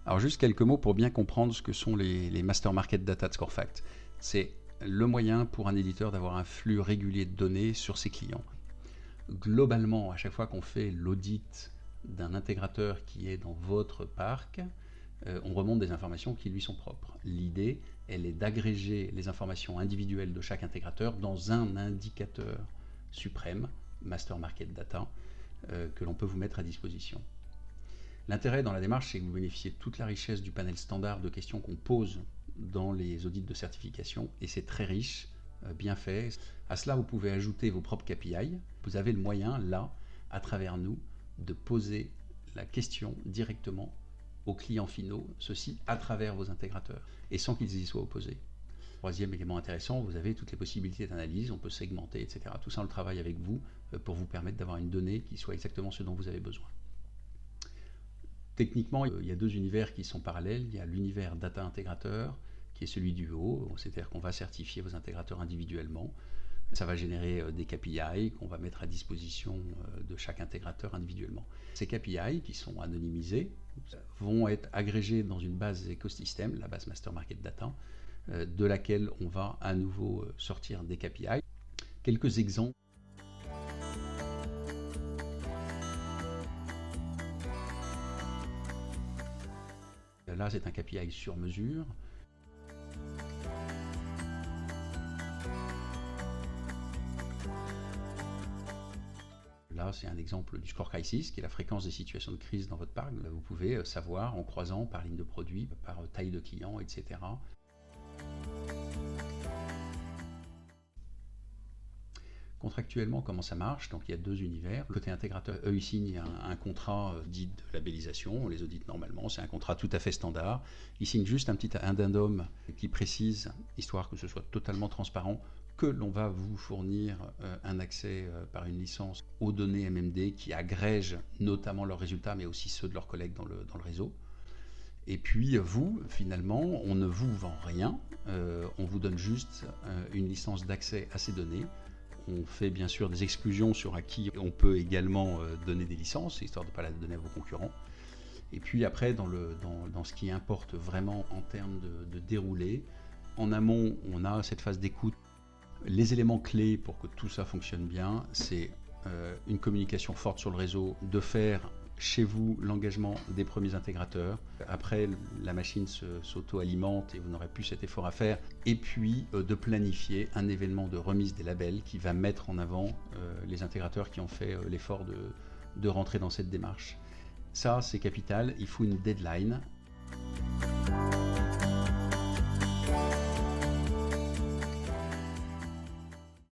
Alors juste quelques mots pour bien comprendre ce que sont les Master Market Data de ScoreFact. C'est le moyen pour un éditeur d'avoir un flux régulier de données sur ses clients. Globalement, à chaque fois qu'on fait l'audit d'un intégrateur qui est dans votre parc, on remonte des informations qui lui sont propres. L'idée, elle est d'agréger les informations individuelles de chaque intégrateur dans un indicateur suprême, Master Market Data, que l'on peut vous mettre à disposition. L'intérêt dans la démarche, c'est que vous bénéficiez de toute la richesse du panel standard de questions qu'on pose dans les audits de certification, et c'est très riche, bien fait. À cela, vous pouvez ajouter vos propres KPI. Vous avez le moyen, là, à travers nous, de poser la question directement aux clients finaux, ceci à travers vos intégrateurs, et sans qu'ils y soient opposés. Troisième élément intéressant, vous avez toutes les possibilités d'analyse, on peut segmenter, etc. Tout ça, on le travaille avec vous pour vous permettre d'avoir une donnée qui soit exactement ce dont vous avez besoin. Techniquement, il y a deux univers qui sont parallèles. Il y a l'univers data intégrateur, qui est celui du haut, c'est-à-dire qu'on va certifier vos intégrateurs individuellement. Ça va générer des KPI qu'on va mettre à disposition de chaque intégrateur individuellement. Ces KPI, qui sont anonymisés, vont être agrégés dans une base écosystème, la base Master Market Data, de laquelle on va à nouveau sortir des KPI. Quelques exemples. Là, c'est un KPI sur mesure. Là, c'est un exemple du score crisis, qui est la fréquence des situations de crise dans votre parc. Là, vous pouvez savoir en croisant par ligne de produit, par taille de client, etc. Contractuellement, comment ça marche? Donc il y a deux univers. Côté intégrateur, eux, ils signent un contrat dit de labellisation, on les audite normalement, c'est un contrat tout à fait standard. Ils signent juste un petit addendum qui précise, histoire que ce soit totalement transparent, que l'on va vous fournir un accès par une licence aux données MMD qui agrègent notamment leurs résultats, mais aussi ceux de leurs collègues dans le réseau. Et puis vous, finalement, on ne vous vend rien, on vous donne juste une licence d'accès à ces données. On fait bien sûr des exclusions sur à qui on peut également donner des licences, histoire de ne pas la donner à vos concurrents. Et puis après, dans ce qui importe vraiment en termes de déroulé, en amont, on a cette phase d'écoute. Les éléments clés pour que tout ça fonctionne bien, c'est une communication forte sur le réseau, de faire chez vous l'engagement des premiers intégrateurs. Après, la machine s'auto-alimente et vous n'aurez plus cet effort à faire. Et puis, de planifier un événement de remise des labels qui va mettre en avant les intégrateurs qui ont fait l'effort de rentrer dans cette démarche. Ça, c'est capital. Il faut une deadline.